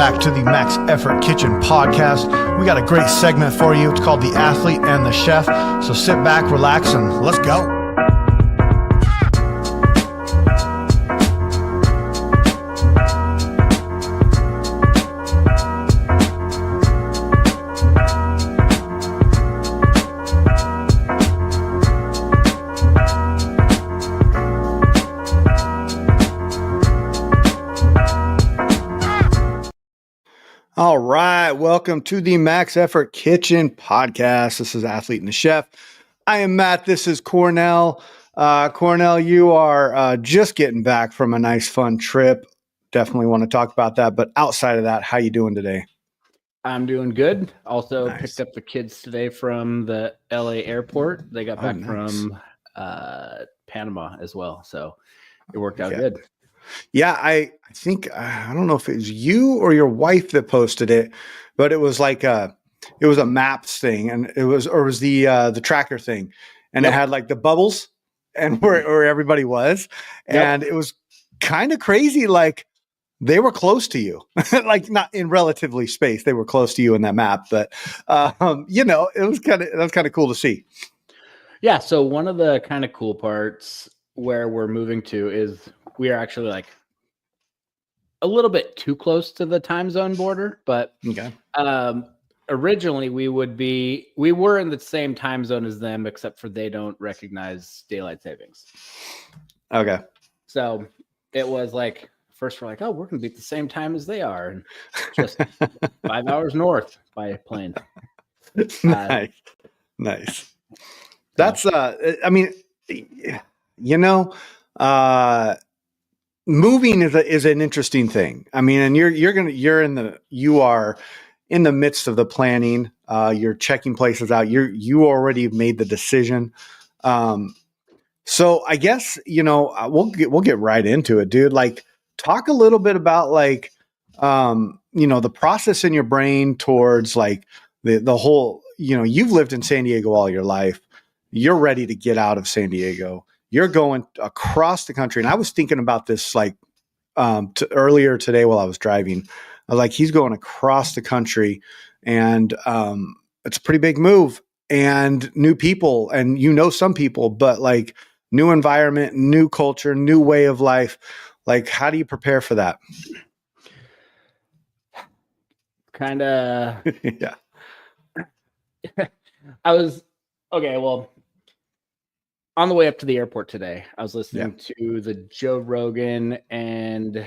back to the Max Effort Kitchen podcast. We got a great segment for you. It's called The Athlete and the Chef. So sit back, relax, and let's go. All right, welcome to the Max Effort Kitchen podcast. This is Athlete and the Chef. I am Matt. This is Cornell. Cornell, you are just getting back from a nice, fun trip. Definitely want to talk about that. But outside of that, how you doing today? I'm doing good. Also picked up the kids today from the LA airport. They got back from Panama as well. So it worked out good. Yeah, I think, I don't know if it was you or your wife that posted it, but it was like it was a maps thing, and it was the tracker thing, and It had like the bubbles and where everybody was, and it was kind of crazy. Like they were close to you, like not in relatively space. They were close to you in that map, but it was kind of cool to see. Yeah. So one of the kind of cool parts where we're moving to is we are actually like a little bit too close to the time zone border, but originally we were in the same time zone as them, except for they don't recognize daylight savings. Okay. So it was like, first we're like, oh, we're going to be at the same time as they are. And just 5 hours north by plane. Nice. That's, moving is an interesting thing. I mean, and you are in the midst of the planning. You're checking places out. You already made the decision. So I guess we'll get right into it, dude. Like, talk a little bit about like the process in your brain towards like the whole. You've lived in San Diego all your life. You're ready to get out of San Diego. You're going across the country. And I was thinking about this like earlier today while I was driving. I was like, he's going across the country, and it's a pretty big move, and new people, and some people, but like new environment, new culture, new way of life. Like, how do you prepare for that? Kind of. Yeah. On the way up to the airport today, I was listening to the Joe Rogan and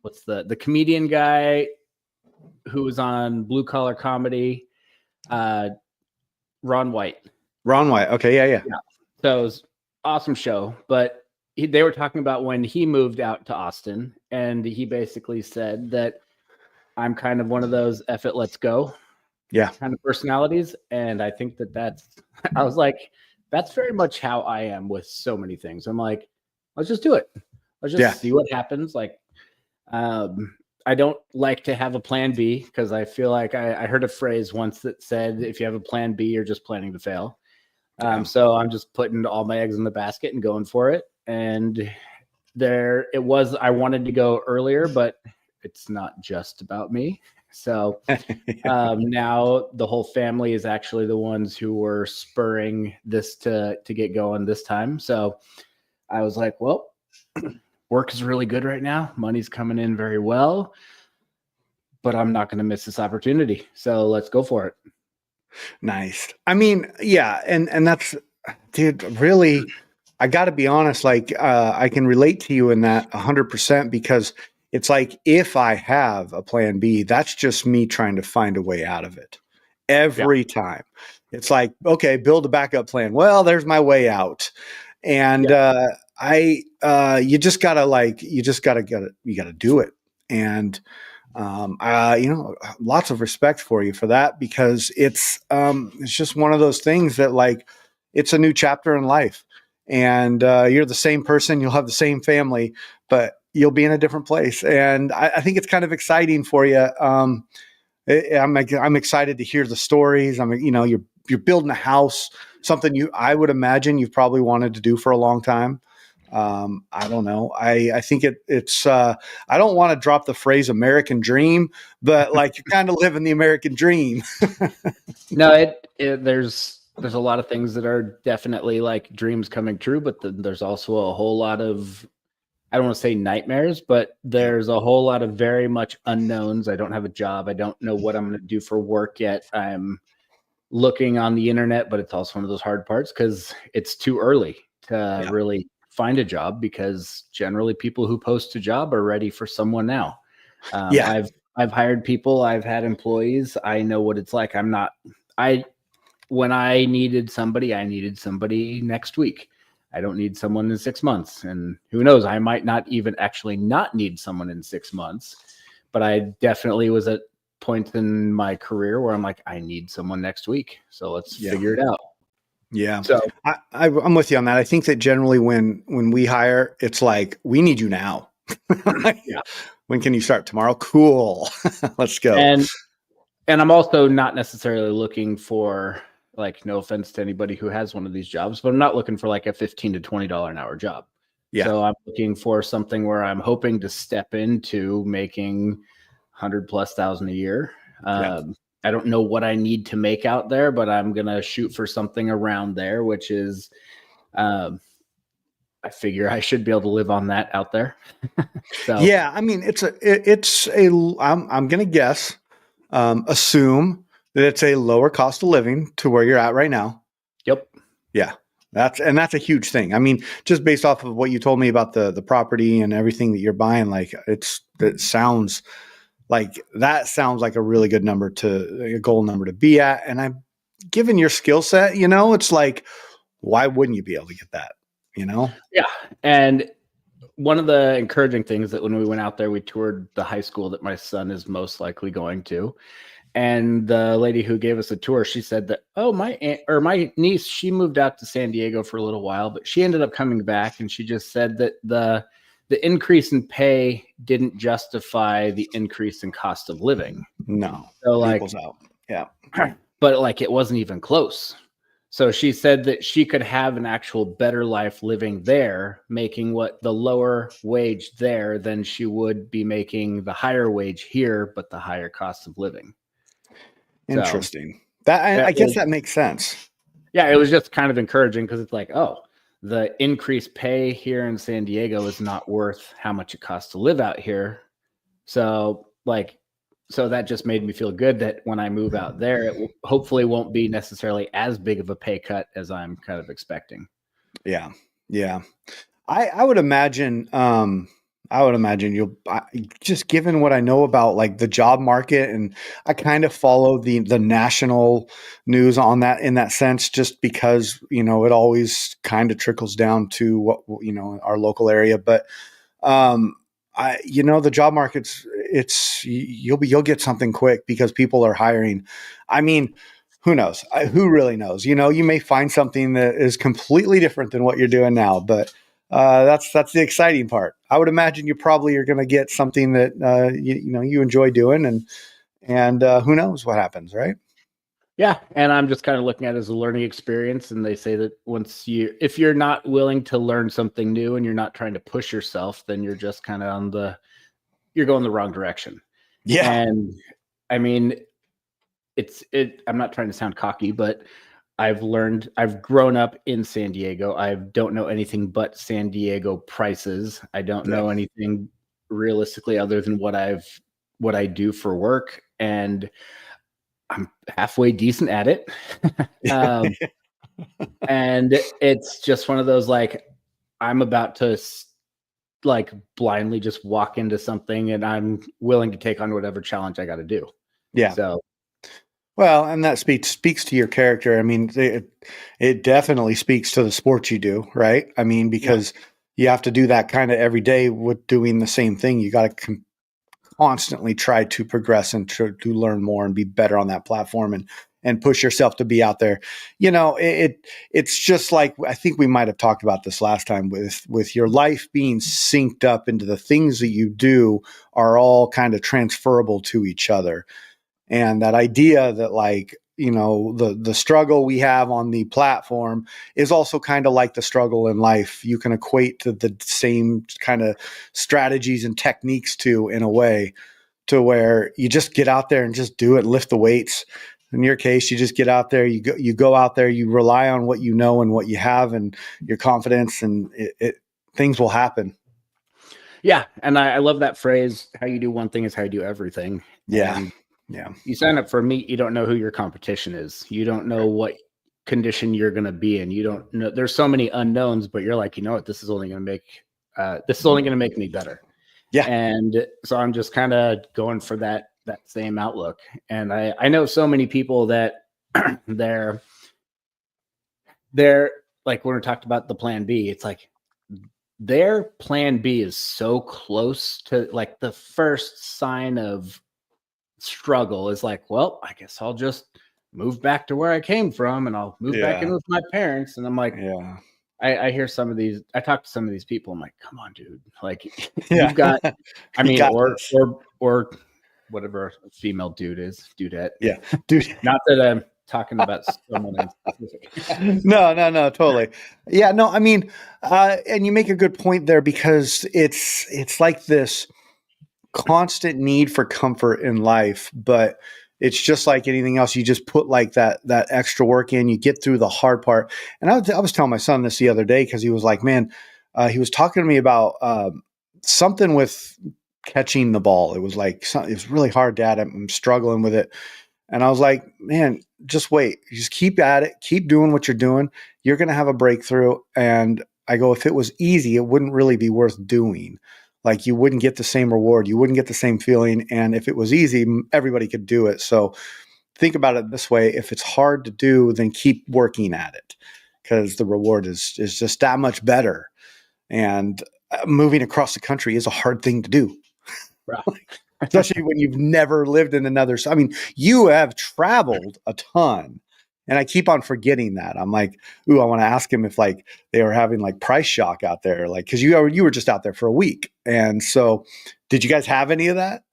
what's the comedian guy who was on Blue Collar Comedy, Ron White. Ron White. Okay. Yeah. So it was an awesome show, but they were talking about when he moved out to Austin, and he basically said that I'm kind of one of those F it, let's go kind of personalities. And I think I was like, that's very much how I am with so many things. I'm like, let's just do it. Let's just see what happens. Like, I don't like to have a plan B, because I feel like I heard a phrase once that said, if you have a plan B, you're just planning to fail. So I'm just putting all my eggs in the basket and going for it. And I wanted to go earlier, but it's not just about me. So now the whole family is actually the ones who were spurring this to get going this time. So I was like, well, work is really good right now. Money's coming in very well, but I'm not going to miss this opportunity. So let's go for it. Nice. I mean, yeah. And that's, dude, really, I got to be honest. Like, I can relate to you in that 100%, because it's like, if I have a plan B, that's just me trying to find a way out of it every time. It's like, okay, build a backup plan. Well, there's my way out. And you just gotta do it. And lots of respect for you for that, because it's just one of those things that, like, it's a new chapter in life, and you're the same person, you'll have the same family, but you'll be in a different place. And I think it's kind of exciting for you. I'm excited to hear the stories. You're building a house, something I would imagine you've probably wanted to do for a long time. I don't know. I think it's I don't want to drop the phrase American dream, but like you're kind of living the American dream. No, there's a lot of things that are definitely like dreams coming true, but there's also a whole lot of, I don't want to say nightmares, but there's a whole lot of very much unknowns. I don't have a job. I don't know what I'm going to do for work yet. I'm looking on the internet, but it's also one of those hard parts because it's too early to really find a job, because generally people who post a job are ready for someone now. I've hired people, I've had employees. I know what it's like. When I needed somebody next week. I don't need someone in 6 months. And who knows, I might not even actually not need someone in 6 months, but I definitely was at point in my career where I'm like, I need someone next week. So let's figure it out. Yeah. So I'm with you on that. I think that generally when we hire, it's like, we need you now. When can you start? Tomorrow? Cool. Let's go. And I'm also not necessarily looking for, like, no offense to anybody who has one of these jobs, but I'm not looking for like a $15 to $20 an hour job. Yeah. So I'm looking for something where I'm hoping to step into making 100,000+ a year. I don't know what I need to make out there, but I'm going to shoot for something around there, which is, I figure I should be able to live on that out there. So yeah, I mean, I'm going to guess, assume that it's a lower cost of living to where you're at right now. Yep. Yeah. That's a huge thing. I mean, just based off of what you told me about the property and everything that you're buying, like that sounds like a really good number, a goal number to be at. And I'm given your skill set, it's like, why wouldn't you be able to get that? Yeah. And one of the encouraging things that when we went out there, we toured the high school that my son is most likely going to. And the lady who gave us a tour, she said that, my niece, she moved out to San Diego for a little while, but she ended up coming back. And she just said that the increase in pay didn't justify the increase in cost of living. No. So like, out. Yeah. But like, it wasn't even close. So she said that she could have an actual better life living there, making what the lower wage there than she would be making the higher wage here, but the higher cost of living. Interesting. So, I guess that makes sense. Yeah, it was just kind of encouraging because it's like, oh, the increased pay here in San Diego is not worth how much it costs to live out here. So that just made me feel good that when I move out there, it hopefully won't be necessarily as big of a pay cut as I'm kind of expecting. Yeah. Yeah. I would imagine, you'll, just given what I know about like the job market, and I kind of follow the national news on that in that sense, just because, it always kind of trickles down to what, our local area. But, the job market's you'll get something quick because people are hiring. I mean, who knows? Who really knows? You may find something that is completely different than what you're doing now, but that's the exciting part. I would imagine you probably are going to get something that you enjoy doing, and who knows what happens, right? Yeah, and I'm just kind of looking at it as a learning experience. And they say that if you're not willing to learn something new and you're not trying to push yourself, then you're just kind of you're going the wrong direction. Yeah. And I mean, I'm not trying to sound cocky, but I've grown up in San Diego. I don't know anything but San Diego prices. I don't know anything realistically other than what I do for work. And I'm halfway decent at it. And it's just one of those, like, I'm about to like blindly just walk into something and I'm willing to take on whatever challenge I got to do. Yeah. So, well, and that speaks to your character. I mean, it definitely speaks to the sport you do, right? I mean, because you have to do that kind of every day with doing the same thing. You got to constantly try to progress and to learn more and be better on that platform and push yourself to be out there. It's just like, I think we might have talked about this last time with your life being synced up into the things that you do are all kind of transferable to each other. And that idea that, like, the struggle we have on the platform is also kind of like the struggle in life. You can equate to the same kind of strategies and techniques to, in a way, to where you just get out there and just do it, lift the weights. In your case, you just get out there, you go out there, you rely on what you know and what you have and your confidence, and things will happen. Yeah. And I love that phrase. How you do one thing is how you do everything. Yeah. And yeah. You sign up for a meet, you don't know who your competition is. You don't know what condition you're going to be in. You don't know. There's so many unknowns, but you're like, you know what? This is only going to make me better. Yeah. And so I'm just kind of going for that same outlook. And I know so many people that they're like, when we talked about the plan B, it's like their plan B is so close to like the first sign of struggle is like, well, I guess I'll just move back to where I came from and I'll move back in with my parents. And I'm like, yeah, I hear some of these, I talk to some of these people. I'm like, come on, dude. Like you've got, I mean, or whatever a female dude is, dudette. Yeah. Dude. Not that I'm talking about someone in specific. No, totally. Yeah, no, I mean, and you make a good point there because it's like this constant need for comfort in life, but it's just like anything else. You just put like that extra work in, you get through the hard part. And I was telling my son this the other day because he was like, man, he was talking to me about something with catching the ball. It was like, it was really hard, Dad. I'm struggling with it. And I was like, man, just wait, just keep at it, keep doing what you're doing. You're going to have a breakthrough. And I go, if it was easy, it wouldn't really be worth doing. Like you wouldn't get the same reward. You wouldn't get the same feeling. And if it was easy, everybody could do it. So think about it this way. If it's hard to do, then keep working at it because the reward is just that much better. And moving across the country is a hard thing to do. Right. Especially when you've never lived in another. I mean, you have traveled a ton. And I keep on forgetting that. I'm like, ooh, I want to ask him if like they were having like price shock out there, like because you were just out there for a week. And so, did you guys have any of that?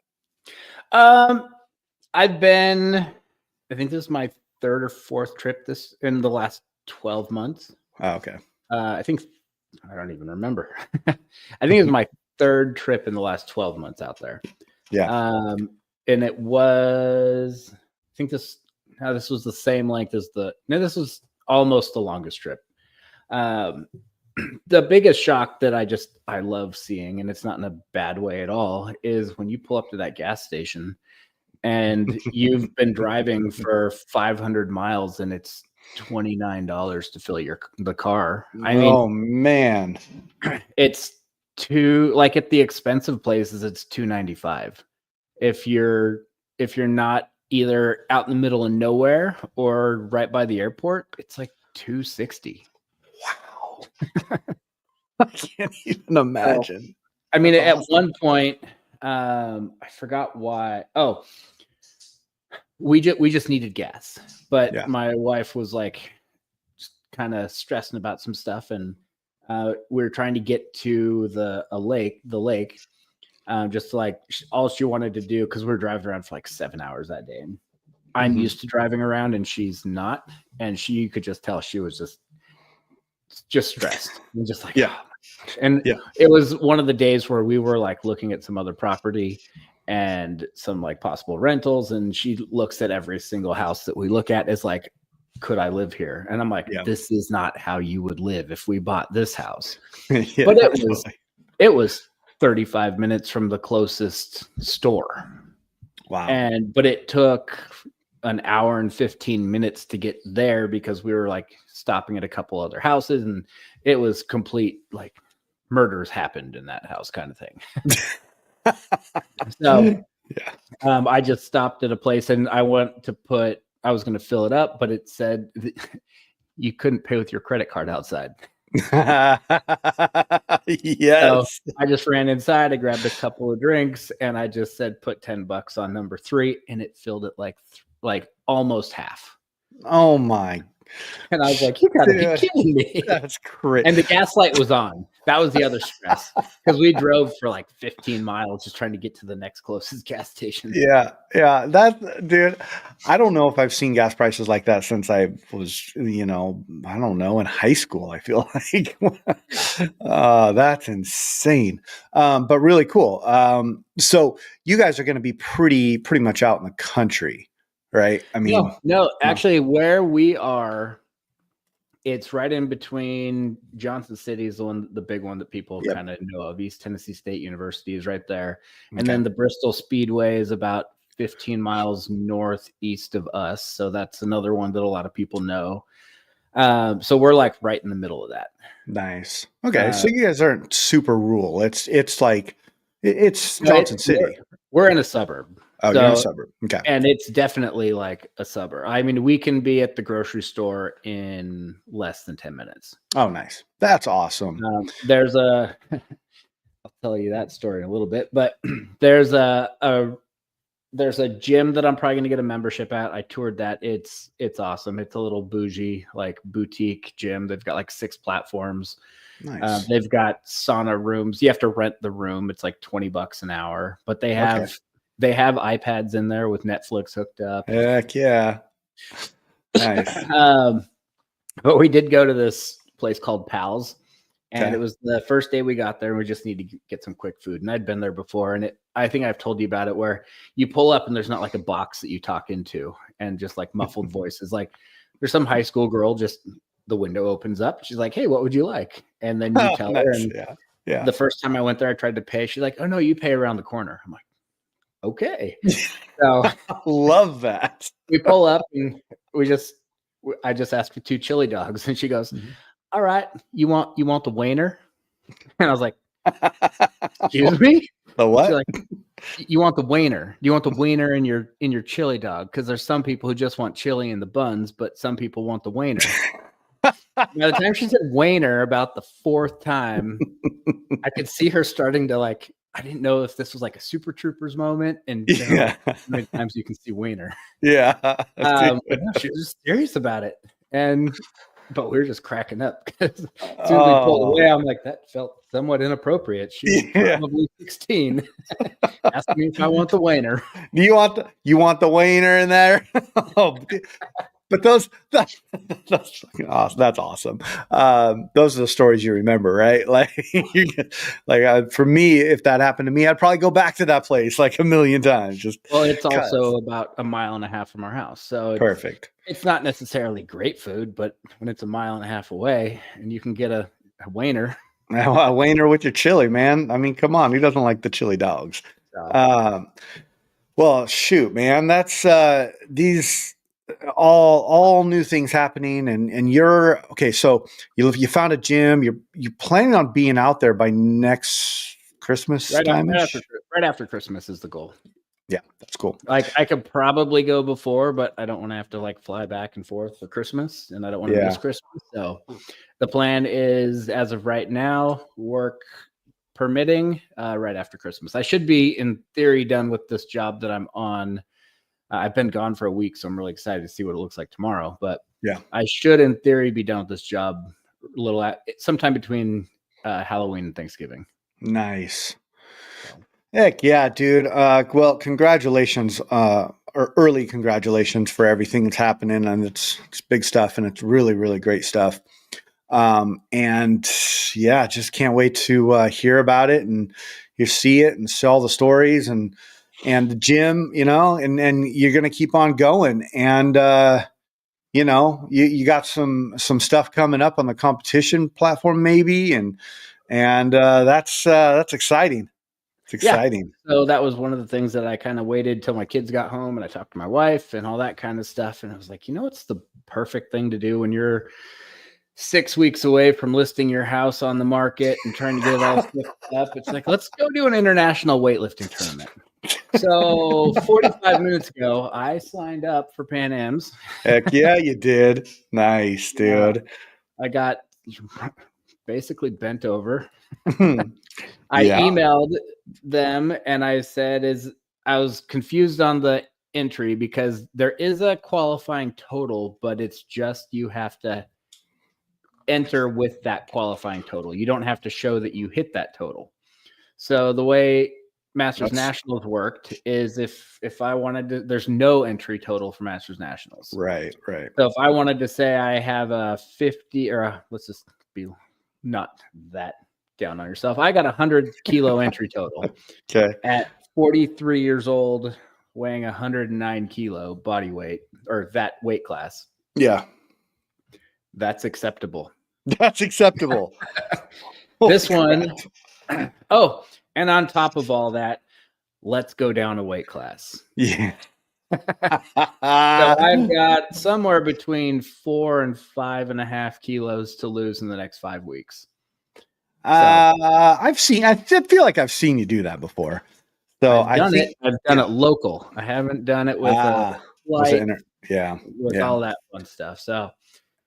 I've been, I think this is my third or fourth trip in the last 12 months. Oh, okay. I don't even remember. I think it was my third trip in the last 12 months out there. Yeah. And it was, I think this was the same length as this was almost the longest trip. The biggest shock that I love seeing, and it's not in a bad way at all, is when you pull up to that gas station and you've been driving for 500 miles and it's $29 to fill the car. I mean, oh man, it's like at the expensive places, it's $2.95. If you're not either out in the middle of nowhere or right by the airport, it's like $2.60. Wow. I can't even imagine. I mean, at one point, I forgot why. Oh, we just needed gas, but my wife was like just kind of stressing about some stuff, and we were trying to get to the lake, just like all she wanted to do, because we were driving around for like 7 hours that day, and I'm used to driving around and she's not, and she could just tell she was just stressed and just like, yeah. And it was one of the days where we were like looking at some other property and some like possible rentals, and she looks at every single house that we look at as like, could I live here? And I'm like, this is not how you would live if we bought this house. But it was 35 minutes from the closest store. Wow. But it took an hour and 15 minutes to get there because we were like stopping at a couple other houses, and it was complete like murders happened in that house kind of thing. So I just stopped at a place, and I was going to fill it up, but it said you couldn't pay with your credit card outside. Yes. So I just ran inside, I grabbed a couple of drinks, and I just said put $10 on number 3, and it filled it like almost half. Oh my And I was like, you gotta be kidding me. That's crazy. And the gas light was on. That was the other stress because we drove for like 15 miles just trying to get to the next closest gas station. Yeah. That, dude, I don't know if I've seen gas prices like that since I was, I don't know, in high school, I feel like. That's insane. But really cool. So you guys are going to be pretty much out in the country, right? I mean, no, actually where we are, it's right in between. Johnson City is the big one that people kind of know of. East Tennessee State University is right there. Okay. And then the Bristol Speedway is about 15 miles northeast of us. So that's another one that a lot of people know. So we're like right in the middle of that. Nice. Okay. So you guys aren't super rural. It's like, it's Johnson City. We're in a suburb. Oh, you're in a suburb. Okay. And it's definitely like a suburb. I mean, we can be at the grocery store in less than 10 minutes. Oh, nice. That's awesome. I'll tell you that story in a little bit, but there's a gym that I'm probably going to get a membership at. I toured that. It's awesome. It's a little bougie, like boutique gym. They've got like 6 platforms. Nice. They've got sauna rooms. You have to rent the room. It's like $20 an hour, but they have iPads in there with Netflix hooked up. Heck yeah. Nice. But we did go to this place called Pals, and it was the first day we got there, and we just need to get some quick food. And I'd been there before, and I think I've told you about it, where you pull up and there's not like a box that you talk into and just like muffled voices. Like there's some high school girl, just the window opens up. She's like, hey, what would you like? And then you tell her. And the first time I went there, I tried to pay. She's like, oh no, you pay around the corner. I'm like, okay. So love that. We pull up and I just asked for 2 chili dogs, and she goes, all right, you want the wiener? And I was like, excuse me? The what? She's like, you want the wiener? Do you want the wiener in your chili dog? Because there's some people who just want chili in the buns, but some people want the wiener. By the time she said wiener about the 4th time, I could see her starting to like, I didn't know if this was like a Super Troopers moment, and many times you can see wiener. Yeah. She was just serious about it. But we were just cracking up because as soon as we pulled away, I'm like, that felt somewhat inappropriate. She's probably 16. Asking me if I want the wiener. Do you want the wiener in there? But that's fucking awesome. That's awesome. Those are the stories you remember, right? For me, if that happened to me, I'd probably go back to that place like a million times. It's also about 1.5 miles from our house, so perfect. It's not necessarily great food, but when it's 1.5 miles away and you can get a wiener, a wiener with your chili, man. I mean, come on, who doesn't like the chili dogs? Well, shoot, man, that's these. All new things happening, and you're okay. So you found a gym. You're planning on being out there by next Christmas time. Right after Christmas is the goal. Yeah, that's cool. Like I could probably go before, but I don't want to have to like fly back and forth for Christmas, and I don't want to miss Christmas. So the plan is, as of right now, work permitting, right after Christmas. I should be in theory done with this job that I'm on. I've been gone for a week, so I'm really excited to see what it looks like tomorrow. But I should, in theory, be done with this job sometime between Halloween and Thanksgiving. Nice. Heck yeah, dude. Well, congratulations, or early congratulations for everything that's happening, and it's big stuff, and it's really, really great stuff. And yeah, just can't wait to hear about it and you see it and see all the stories and the gym, and you're going to keep on going. And, you got some stuff coming up on the competition platform maybe. And that's exciting. It's exciting. Yeah. So that was one of the things that I kind of waited till my kids got home and I talked to my wife and all that kind of stuff. And I was like, it's the perfect thing to do when you're 6 weeks away from listing your house on the market and trying to get it all fixed up. It's like, let's go do an international weightlifting tournament. So 45 minutes ago, I signed up for Pan Am's. Heck yeah, you did. Nice, dude. I got basically bent over. I emailed them and I said, I was confused on the entry because there is a qualifying total, but it's just you have to enter with that qualifying total. You don't have to show that you hit that total. So the way Masters Nationals worked is if I wanted to, there's no entry total for Masters Nationals. Right. So if I wanted to say I have a 50 or let's just be not that down on yourself. I got 100 kilo entry total. Okay. At 43 years old, weighing 109 kilo body weight or that weight class. Yeah. That's acceptable. That's acceptable. This one. Oh, and on top of all that, let's go down a weight class. Yeah. So I've got somewhere between 4 and 5.5 kilos to lose in the next 5 weeks. So, I feel like I've seen you do that before. So I've done it local. I haven't done it with flight, with all that fun stuff. So,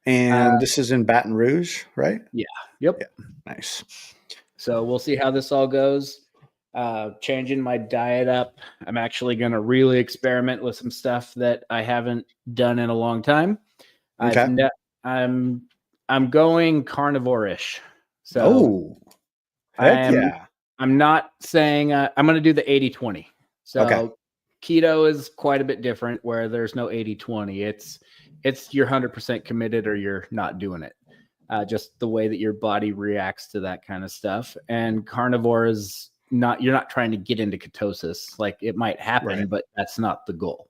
and this is in Baton Rouge, right? Yeah. Yep. Yeah. Nice. So we'll see how this all goes. Changing my diet up. I'm actually going to really experiment with some stuff that I haven't done in a long time. Okay. I'm going carnivore-ish. So I'm not saying I'm going to do the 80-20. So keto is quite a bit different where there's no 80-20. It's you're 100% committed or you're not doing it. Just the way that your body reacts to that kind of stuff. And carnivore is you're not trying to get into ketosis. Like it might happen, but that's not the goal.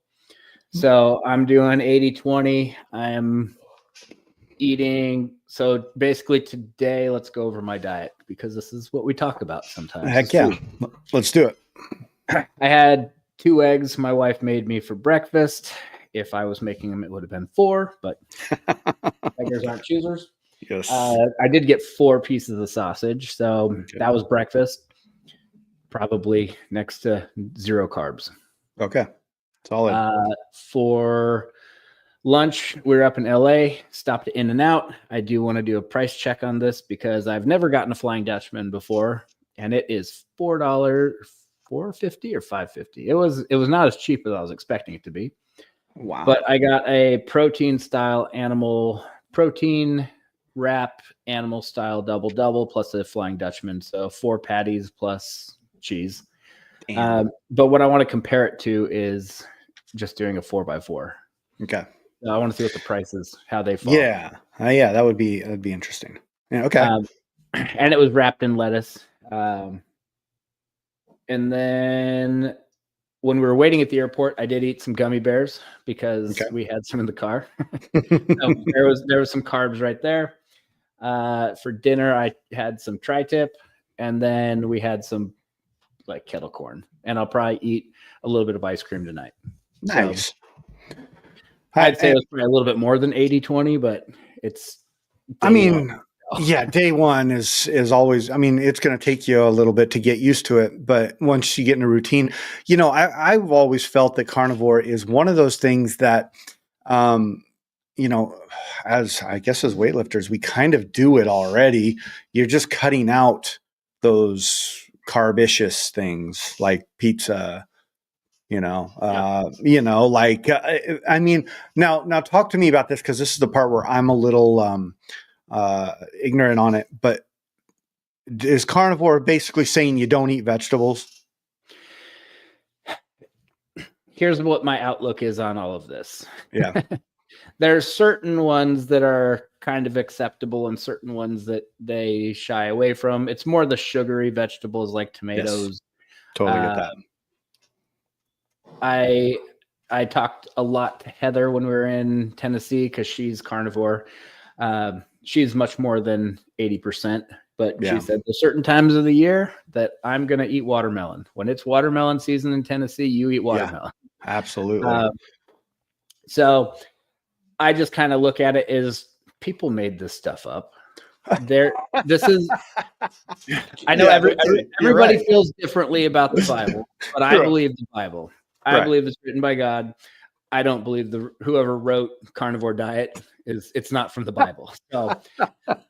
So I'm doing 80-20. I'm eating. So basically today, let's go over my diet because this is what we talk about sometimes. Heck yeah. Food. Let's do it. I had 2 eggs my wife made me for breakfast. If I was making them, it would have been 4, but beggars aren't choosers. Yes. I did get 4 pieces of sausage. So that was breakfast. Probably next to 0 carbs. Okay. Solid. For lunch, we were up in LA, stopped at In-N-Out. I do want to do a price check on this because I've never gotten a Flying Dutchman before, and it is $4, $4.50 or $5.50. It was not as cheap as I was expecting it to be. Wow. But I got a protein wrap animal style double plus a Flying Dutchman. So 4 patties plus cheese. But what I want to compare it to is just doing a 4x4. Okay. I want to see what the price is, how they fall. Yeah. That'd be interesting. Yeah. Okay. And it was wrapped in lettuce. And then when we were waiting at the airport, I did eat some gummy bears because we had some in the car. So there was some carbs right there. For dinner, I had some tri-tip, and then we had some like kettle corn, and I'll probably eat a little bit of ice cream tonight. Nice. So, I'd say it was probably a little bit more than 80-20, but it's. Day one is always. I mean, it's going to take you a little bit to get used to it, but once you get in a routine, I've always felt that carnivore is one of those things that, as weightlifters, we kind of do it already. You're just cutting out those carbaceous things like pizza. Now talk to me about this because this is the part where I'm a little ignorant on it, but is carnivore basically saying you don't eat vegetables? Here's what my outlook is on all of this. Yeah. There's certain ones that are kind of acceptable and certain ones that they shy away from. It's more the sugary vegetables like tomatoes. Yes. Totally get that. I talked a lot to Heather when we were in Tennessee because she's carnivore. She's much more than 80%, but she said there's certain times of the year that I'm going to eat watermelon. When it's watermelon season in Tennessee, you eat watermelon. Yeah, absolutely. So I just kind of look at it as people made this stuff up. I know everybody feels differently about the Bible, but I believe the Bible. I believe it's written by God. I don't believe whoever wrote carnivore diet it's not from the Bible. So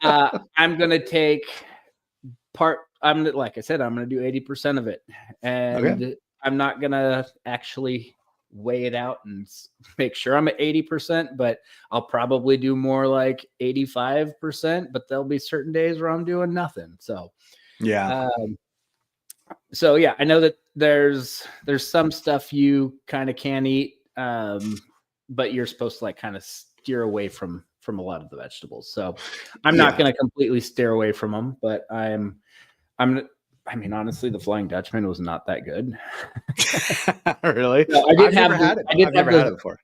I'm going to take like I said, I'm going to do 80% of it. And I'm not going to actually weigh it out and make sure I'm at 80%, but I'll probably do more like 85%, but there'll be certain days where I'm doing nothing. So, yeah. Yeah, I know that there's some stuff you kind of can eat, but you're supposed to like kind of steer away from a lot of the vegetables. So I'm not going to completely steer away from them, but I mean, honestly, the Flying Dutchman was not that good. Really? No, I've never had it. I've never had it before.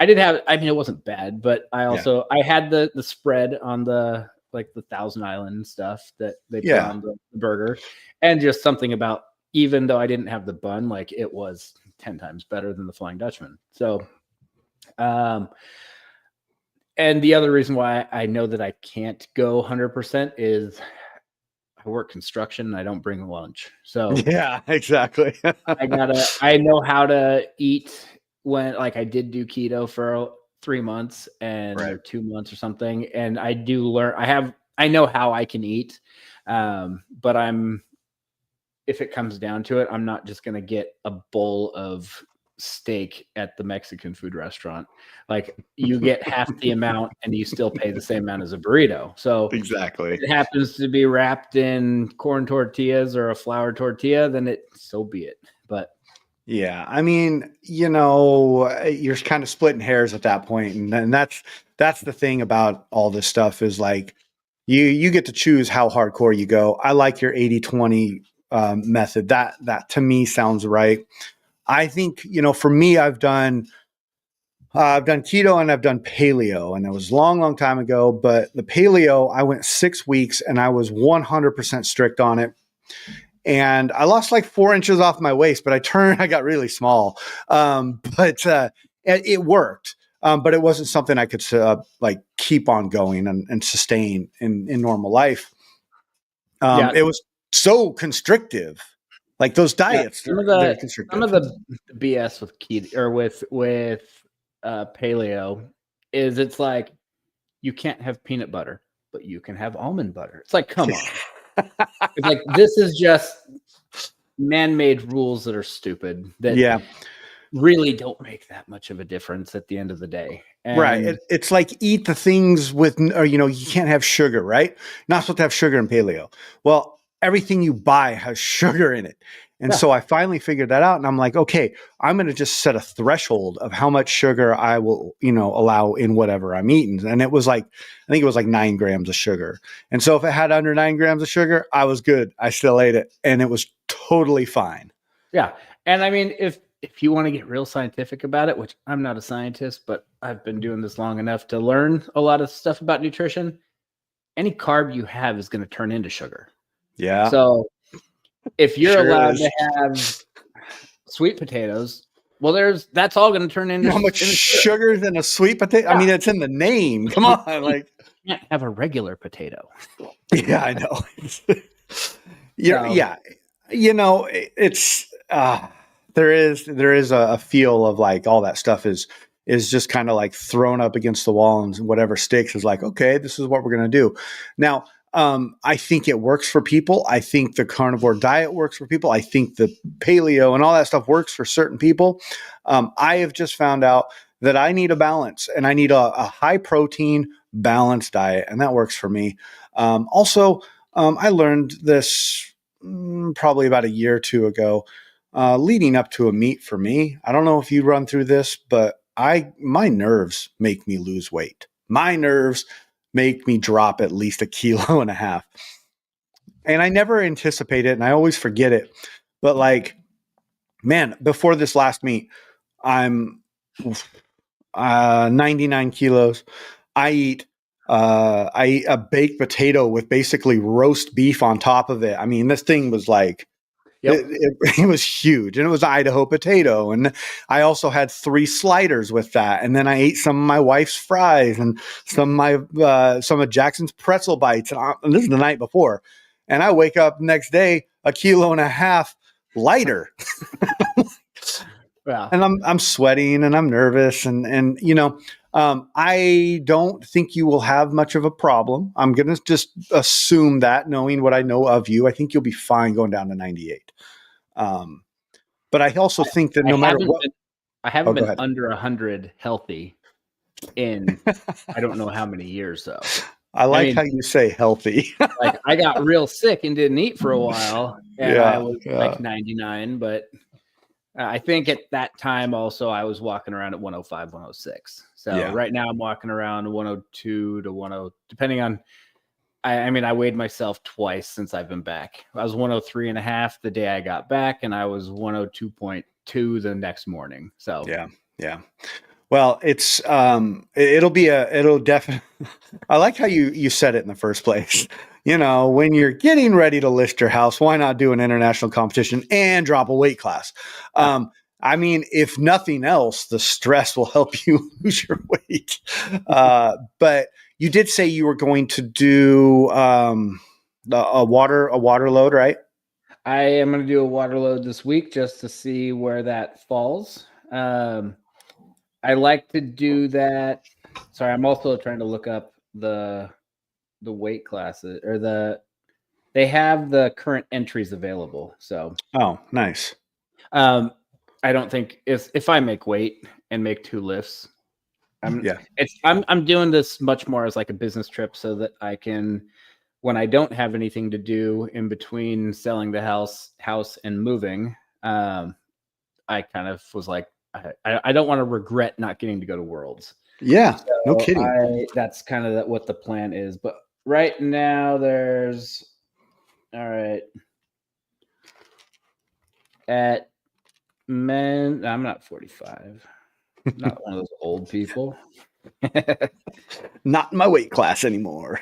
I did have. I mean, it wasn't bad, but I also I had the spread on the like the Thousand Island stuff that they put on the burger, and just something about, even though I didn't have the bun, like it was 10 times better than the Flying Dutchman. So, and the other reason why I know that I can't go 100% is I work construction and I don't bring lunch. So yeah, exactly. I know how to eat when, like, I did do keto for 3 months or 2 months or something. And I do learn, I know how I can eat. But if it comes down to it, I'm not just going to get a bowl of steak at the Mexican food restaurant. Like, you get half the amount and you still pay the same amount as a burrito. So exactly, if it happens to be wrapped in corn tortillas or a flour tortilla, then so be it. But yeah, I mean, you're kind of splitting hairs at that point, and that's the thing about all this stuff is like you get to choose how hardcore you go. I like your 80-20 method. That to me sounds right. I think, for me, I've done keto and I've done paleo, and it was a long time ago, but the paleo, I went 6 weeks and I was 100% strict on it. And I lost like 4 inches off my waist, but I got really small. But it worked. But it wasn't something I could like keep on going and sustain in normal life. It was so constrictive. Like those diets, some of the BS with keto or with paleo is it's like you can't have peanut butter, but you can have almond butter. It's like, come on. It's like, this is just man-made rules that are stupid that really don't make that much of a difference at the end of the day. And right. It's like eat the things with, or, you can't have sugar, right? You're not supposed to have sugar in paleo. Well, everything you buy has sugar in it. And so I finally figured that out, and I'm like, okay, I'm going to just set a threshold of how much sugar I will, allow in whatever I'm eating. And it was like, I think it was like 9 grams of sugar. And so if it had under 9 grams of sugar, I was good. I still ate it, and it was totally fine. Yeah. And I mean, if you want to get real scientific about it, which I'm not a scientist, but I've been doing this long enough to learn a lot of stuff about nutrition, any carb you have is going to turn into sugar. Yeah. So if you're allowed to have sweet potatoes, well, that's all going to turn into how much sugar than a sweet potato. Yeah. I mean, it's in the name. Come on, like you can't have a regular potato. Yeah, I know. Yeah. It's there is a feel of like all that stuff is just kind of like thrown up against the wall, and whatever sticks is like, okay, this is what we're going to do. Now, I think it works for people. I think the carnivore diet works for people. I think the paleo and all that stuff works for certain people. I have just found out that I need a balance, and I need a high protein balanced diet, and that works for me. Also, I learned this probably about a year or two ago, leading up to a meet for me. I don't know if you run through this, but my nerves make me lose weight. My nerves make me drop at least 1.5 kilos. And I never anticipate it, and I always forget it. But like, man, before this last meet, I'm 99 kilos. I eat a baked potato with basically roast beef on top of it. I mean, this thing was like, it was huge, and it was Idaho potato. And I also had 3 sliders with that. And then I ate some of my wife's fries and some of Jackson's pretzel bites. And this is the night before. And I wake up next day 1.5 kilos lighter. Yeah. And I'm sweating and I'm nervous, and I don't think you will have much of a problem. I'm going to just assume that, knowing what I know of you, I think you'll be fine going down to 98. But I also think that no matter what, I haven't been under 100 healthy in I don't know how many years though. I mean, how you say healthy. Like I got real sick and didn't eat for a while, and I was like 99, but I think at that time also I was walking around at 105, 106. So right now I'm walking around 102 to 10, depending on. I mean, I weighed myself twice since I've been back. I was 103.5 the day I got back, and I was 102.2 the next morning. So yeah. Well, it's it'll definitely. I like how you said it in the first place. You know, when you're getting ready to list your house, why not do an international competition and drop a weight class? I mean, if nothing else, the stress will help you lose your weight. But you did say you were going to do a water load, right? I am going to do a water load this week just to see where that falls. I like to do that. Sorry, I'm also trying to look up the weight classes or they have the current entries available. So nice. I don't think if I make weight and make 2 lifts, I'm doing this much more as like a business trip so that I can, when I don't have anything to do in between selling the house and moving, I kind of was like, I don't want to regret not getting to go to Worlds. Yeah, so no kidding. That's kind of what the plan is. But right now there's, all right, at men, I'm not 45. I'm not one of those old people. Not in my weight class anymore.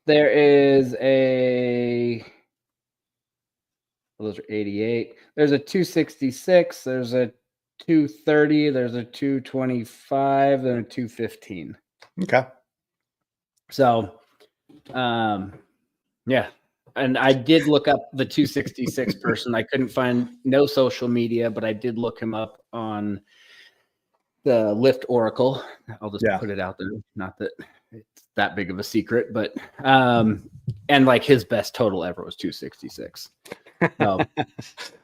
There is those are 88. There's a 266. There's a 230. There's a 225 and a 215. Okay. So, yeah. And I did look up the 266 person. I couldn't find no social media, but I did look him up on the Lift Oracle. I'll just put it out there. Not that it's that big of a secret, but and like his best total ever was 266. So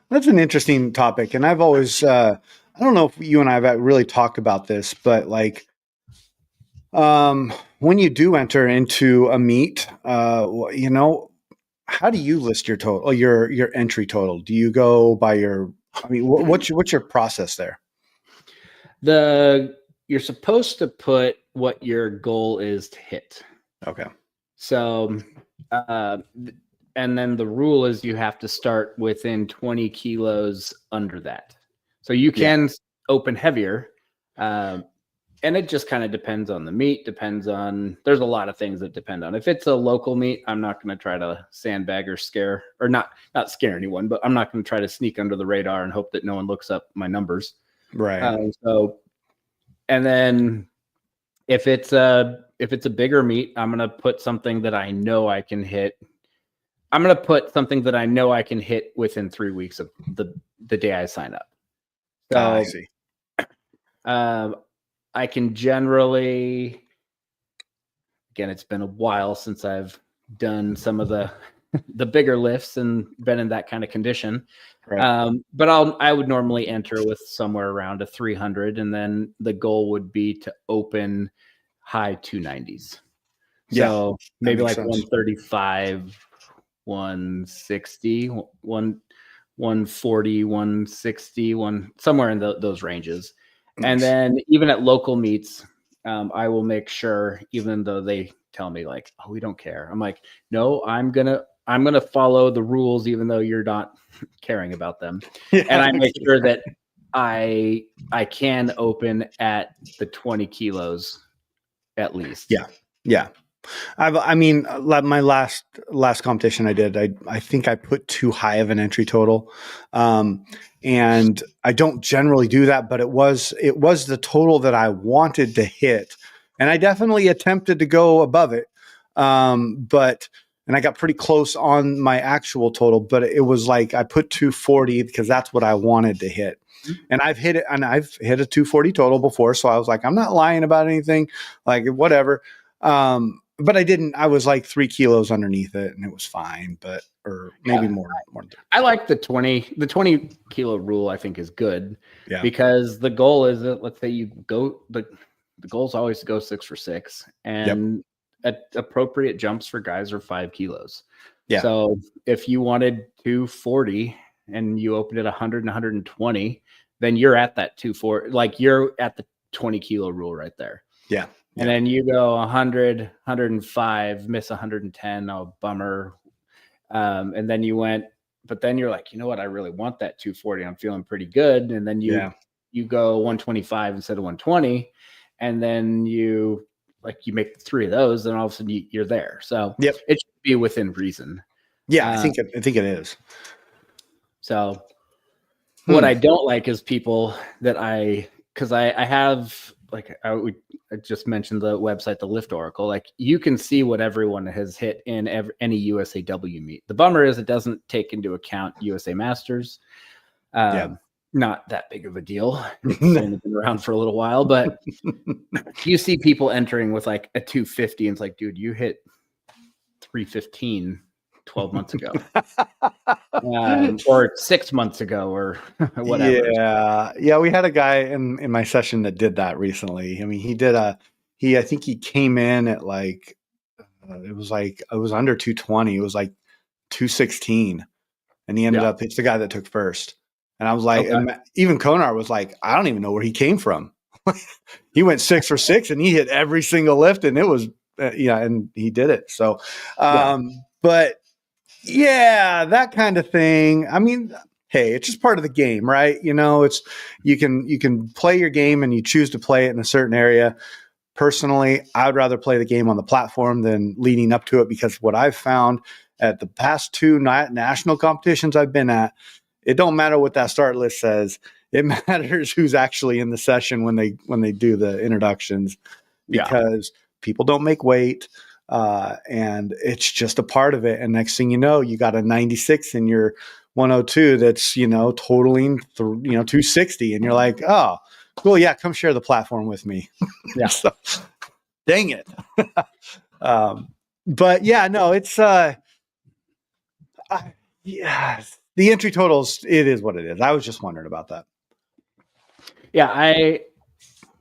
that's an interesting topic. And I've always I don't know if you and I have really talked about this, but like when you do enter into a meet, you know, how do you list your total, your entry total? Do you go by what's your process there? You're supposed to put what your goal is to hit. Okay. So, and then the rule is you have to start within 20 kilos under that. So you can open heavier. And it just kind of depends on the meet, there's a lot of things that depend on. If it's a local meet, I'm not going to try to sandbag or scare, or not scare anyone, but I'm not going to try to sneak under the radar and hope that no one looks up my numbers. Right. And then if it's a bigger meet, I'm going to put something that I know I can hit. I'm going to put something that I know I can hit within 3 weeks of the day I sign up. So I see. I can generally, again, it's been a while since I've done some of the bigger lifts and been in that kind of condition. Right. But I would normally enter with somewhere around a 300, and then the goal would be to open high 290s. So maybe like sense. 135, 160, 140, 160, somewhere in those ranges. Nice. And then even at local meets, I will make sure, even though they tell me like, oh, we don't care. I'm like, no, I'm gonna follow the rules, even though you're not caring about them. Yeah. And I make sure that I can open at the 20 kilos at least. Yeah. I mean, my last competition I did, I think I put too high of an entry total. And I don't generally do that, but it was the total that I wanted to hit. And I definitely attempted to go above it. And I got pretty close on my actual total, but it was like I put 240 because that's what I wanted to hit. And I've hit it, and I've hit a 240 total before. So I was like, I'm not lying about anything, like whatever. but I was like 3 kilos underneath it and it was fine, or maybe more. I like the 20 kilo rule. I think is good because the goal is that, let's say you go, the goal is always to go 6 for 6, and appropriate jumps for guys are 5 kilos. Yeah. So if you wanted 240 and you opened at 100 and 120, then you're at that 240, like you're at the 20 kilo rule right there. Yeah. And then you go 100, 105, miss 110. Oh, bummer. And then you went, but then you're like, you know what? I really want that 240. I'm feeling pretty good. And then you go 125 instead of 120. And then you make 3 of those, and all of a sudden you're there. So it should be within reason. Yeah, I think it is. So what I don't like is people that because I have, like I just mentioned the website, the Lift Oracle. Like you can see what everyone has hit in any USAW meet. The bummer is it doesn't take into account USA Masters. Not that big of a deal. It's only been around for a little while, but you see people entering with like a 250, and it's like, dude, you hit 315 12 months ago, or 6 months ago, or whatever. Yeah. We had a guy in my session that did that recently. I mean, I think he came in at like, it was under 220. It was like 216, and he ended up, it's the guy that took first. And I was like, and even Konar was like, I don't even know where he came from. He went 6 for 6 and he hit every single lift, and it was, and he did it. So, but yeah, that kind of thing. I mean, hey, it's just part of the game, right? It's, you can play your game and you choose to play it in a certain area. Personally, I would rather play the game on the platform than leading up to it, because what I've found at the past 2 national competitions I've been at, it don't matter what that start list says. It matters who's actually in the session when they do the introductions, because people don't make weight. And it's just a part of it. And next thing you know, you got a 96 in your 102 that's, totaling, 260. And you're like, oh, cool. Yeah. Come share the platform with me. Yeah. So, dang it. But yeah, no, it's, the entry totals, it is what it is. I was just wondering about that. Yeah.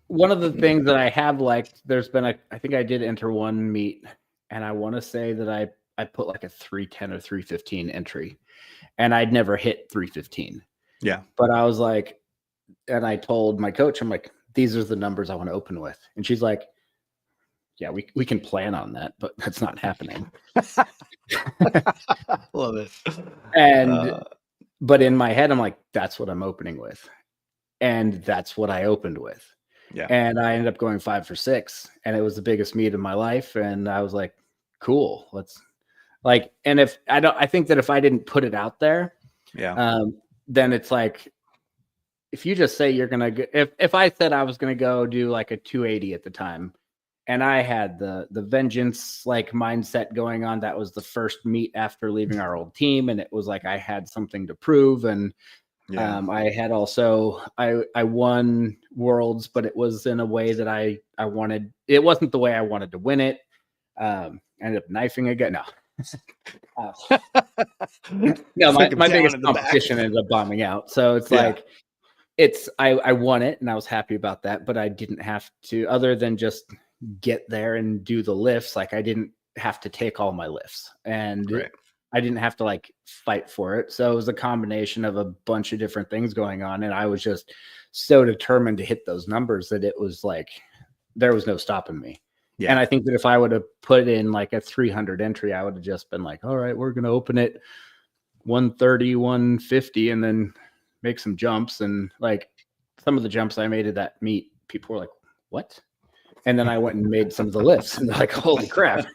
One of the things that I have liked, there's been I think I did enter one meet, and I want to say that I put like a 310 or 315 entry, and I'd never hit 315. Yeah. But I was like, and I told my coach, I'm like, these are the numbers I want to open with. And she's like, yeah, we can plan on that, but that's not happening. Love it. And, but in my head, I'm like, that's what I'm opening with. And that's what I opened with. Yeah. And I ended up going 5 for 6, and it was the biggest meet of my life. And I was like, cool, let's and I think that if I didn't put it out there, then it's like, if you just say you're going to, if I said I was going to go do like a 280 at the time, and I had the vengeance mindset going on, that was the first meet after leaving our old team. And it was like, I had something to prove. And I had also, I won Worlds, but it was in a way that I wanted. It wasn't the way I wanted to win it. I ended up knifing again. No, no, my biggest competition ended up bombing out. So it's like, I won it, and I was happy about that, but I didn't have to, other than just get there and do the lifts. Like, I didn't have to take all my lifts, and I didn't have to fight for it. So it was a combination of a bunch of different things going on. And I was just so determined to hit those numbers that it was like, there was no stopping me. Yeah. And I think that if I would have put in a 300 entry, I would have just been like, all right, we're going to open it 130, 150, and then make some jumps. And some of the jumps I made at that meet, people were like, what? And then I went and made some of the lifts, and they're like, holy crap.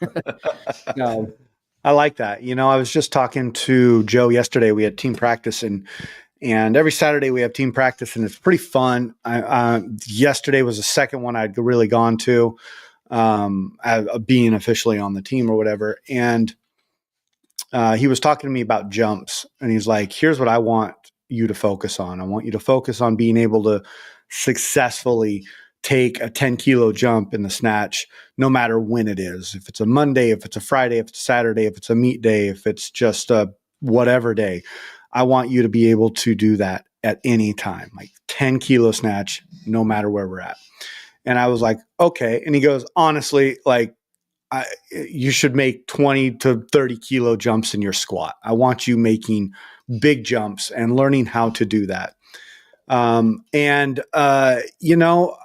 I like that. I was just talking to Joe yesterday. We had team practice, and every Saturday we have team practice, and it's pretty fun. Yesterday was the second one I'd really gone to, being officially on the team or whatever. And he was talking to me about jumps, and he's like, here's what I want you to focus on. I want you to focus on being able to successfully take a 10-kilo jump in the snatch, no matter when it is. If it's a Monday, if it's a Friday, if it's a Saturday, if it's a meet day, if it's just a whatever day, I want you to be able to do that at any time, like 10-kilo snatch, no matter where we're at. And I was like, okay. And he goes, honestly, like, you should make 20 to 30 kilo jumps in your squat. I want you making big jumps and learning how to do that. You know,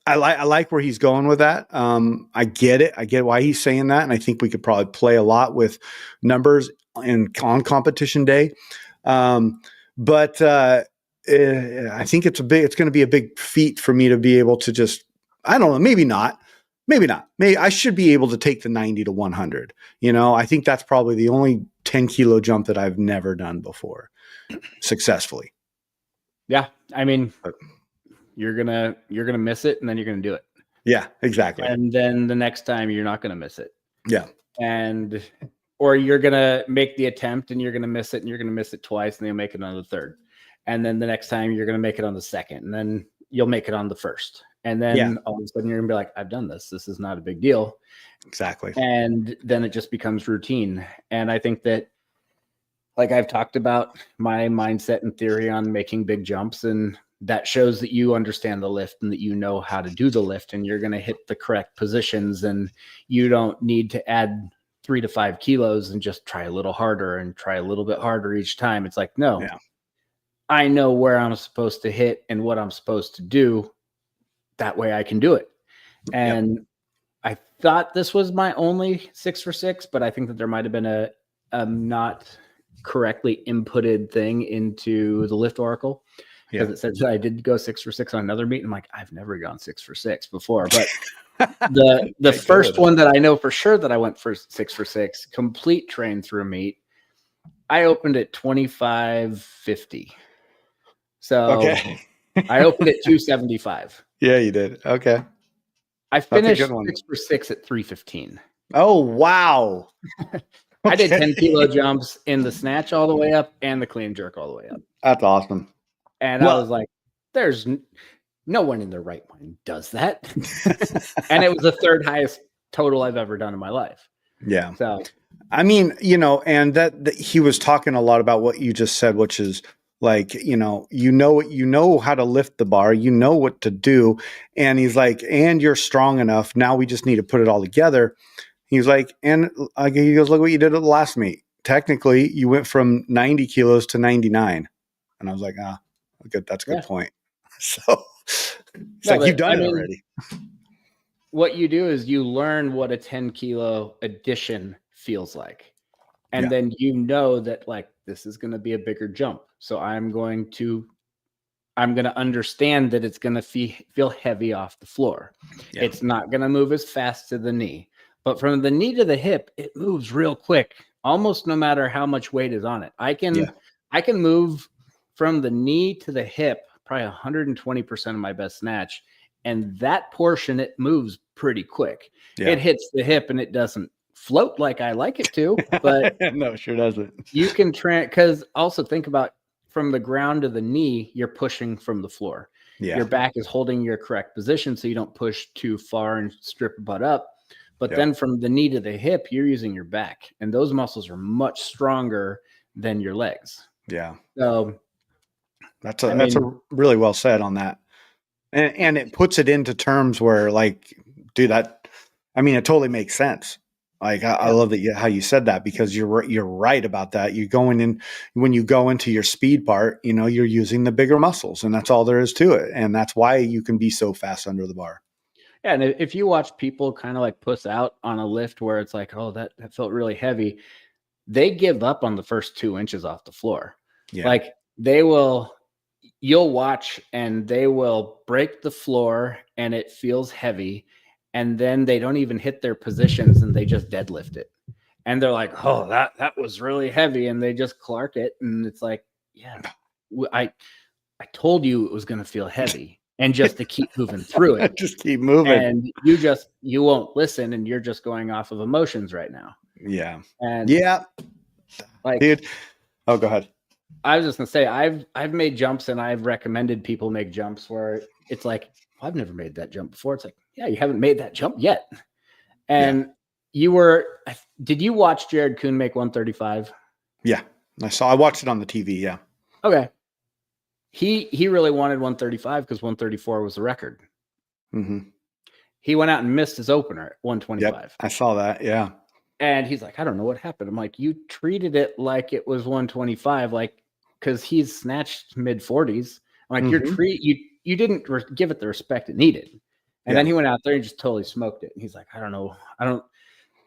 I like where he's going with that. I get it. I get why he's saying that. And I think we could probably play a lot with numbers on competition day. I think it's going to be a big feat for me to be able to just, I don't know, maybe not. Maybe I should be able to take the 90 to 100. You know, I think that's probably the only 10-kilo jump that I've never done before successfully. Yeah. I mean, you're going to miss it and then you're going to do it. Yeah, exactly. And then the next time you're not going to miss it. Yeah. Or you're going to make the attempt and you're going to miss it and you're going to miss it twice and then you'll make it on the third. And then the next time you're going to make it on the second and then you'll make it on the first. And then all of a sudden you're going to be like, I've done this. This is not a big deal. Exactly. And then it just becomes routine. And I think that, like I've talked about my mindset and theory on making big jumps, and that shows that you understand the lift and that you know how to do the lift and you're going to hit the correct positions, and you don't need to add 3 to 5 kilos and just try a little harder and try a little bit harder each time. It's like, no, I know where I'm supposed to hit and what I'm supposed to do. That way I can do it. And I thought this was my only 6 for 6, but I think that there might've been a not correctly inputted thing into the Lift Oracle, because it said that I did go 6 for 6 on another meet. And I'm like, I've never gone 6 for 6 before, but the first one that I know for sure that I went for 6 for 6 complete train through meet, I opened at 25.50. So I opened at 275. Yeah, you did. Okay. I finished 6 for 6 at 315. Oh, wow. I did 10-kilo jumps in the snatch all the way up and the clean jerk all the way up. That's awesome. And I was like, there's no one in their right mind does that. And it was the third highest total I've ever done in my life. Yeah. So, I mean, you know, and that he was talking a lot about what you just said, which is, like, you know how to lift the bar, you know what to do. And he's like, and you're strong enough. Now we just need to put it all together. He's like, and he goes, look what you did at the last meet. Technically, you went from 90 kilos to 99. And I was like, good. That's a good point. So it's like, you've done it already. What you do is you learn what a 10-kilo addition feels like. And then you know that, like, this is going to be a bigger jump. So I'm going to understand that it's going to feel heavy off the floor. Yeah. It's not going to move as fast to the knee, but from the knee to the hip, it moves real quick, almost no matter how much weight is on it. I can move from the knee to the hip, probably 120% of my best snatch. And that portion, it moves pretty quick. Yeah. It hits the hip and it doesn't float like I like it to, but no, sure doesn't. You can because also think about, from the ground to the knee, you're pushing from the floor. Yeah. Your back is holding your correct position so you don't push too far and strip your butt up. But then from the knee to the hip, you're using your back, and those muscles are much stronger than your legs. Yeah. So that's really well said on that. And it puts it into terms where, like, dude, it totally makes sense. Like, I love that how you said that, because you're right about that. You're going in, when you go into your speed part, you know, you're using the bigger muscles, and that's all there is to it. And that's why you can be so fast under the bar. Yeah. And if you watch people kind of like puss out on a lift where it's like, oh, that felt really heavy, they give up on the first 2 inches off the floor. Yeah. Like, you'll watch and they will break the floor and it feels heavy. And then they don't even hit their positions and they just deadlift it. And they're like, oh, that was really heavy. And they just clark it. And it's like, yeah, I told you it was going to feel heavy, and just to keep moving through it. Just keep moving. And you won't listen, and you're just going off of emotions right now. Yeah. And like, dude. Oh, go ahead. I was just gonna say I've made jumps and I've recommended people make jumps where it's like, well, I've never made that jump before. It's like, yeah, you haven't made that jump yet. And did you watch Jared Kuhn make 135? Yeah, I watched it on the TV. Yeah. Okay. He really wanted 135 because 134 was the record. Mm-hmm. He went out and missed his opener at 125. Yep, I saw that. Yeah. And he's like, I don't know what happened. I'm like, you treated it like it was 125, like, because he's snatched mid 40s. I'm like, you didn't give it the respect it needed. And then he went out there and just totally smoked it. And he's like, I don't know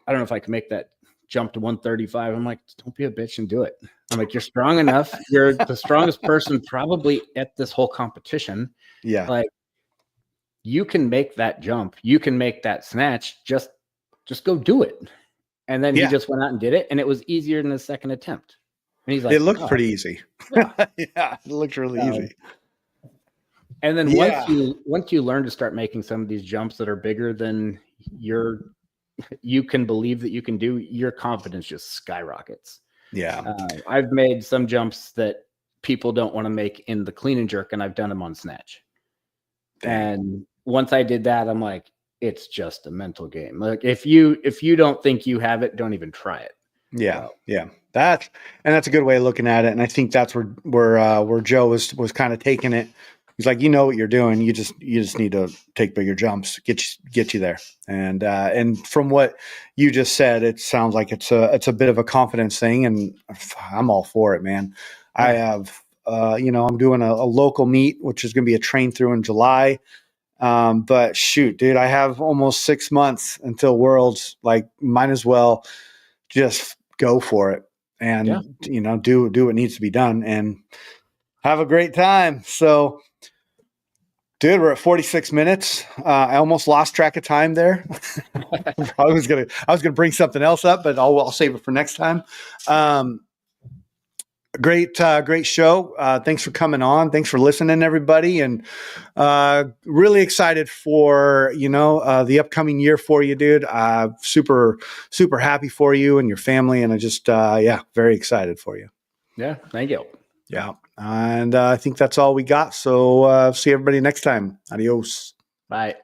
if I can make that jump to 135. I'm like, don't be a bitch and do it. I'm like, you're strong enough. You're the strongest person probably at this whole competition. Yeah. Like, you can make that jump. You can make that snatch. Just go do it. And then he just went out and did it. And it was easier than the second attempt. And he's like, it looked pretty easy. Yeah. Yeah, it looked really easy. And then once you learn to start making some of these jumps that are bigger than you can believe that you can do, your confidence just skyrockets. Yeah. I've made some jumps that people don't want to make in the clean and jerk, and I've done them on snatch. And once I did that, I'm like, it's just a mental game. Like, if you don't think you have it, don't even try it. Yeah. Yeah. That's a good way of looking at it. And I think that's where Joe was kind of taking it. He's like, you know what you're doing. You just need to take bigger jumps, get you there. And from what you just said, it sounds like it's a bit of a confidence thing, and I'm all for it, man. Yeah. I have, I'm doing a local meet, which is going to be a train through in July. But shoot, dude, I have almost 6 months until Worlds. Like, might as well just go for it and, do what needs to be done and have a great time. So, dude, we're at 46 minutes. I almost lost track of time there. I was gonna bring something else up, but I'll save it for next time. Great show. Thanks for coming on. Thanks for listening, everybody, and really excited for the upcoming year for you, dude. Super happy for you and your family, and I just very excited for you. Yeah, thank you. Yeah. And I think that's all we got. So see everybody next time. Adios. Bye.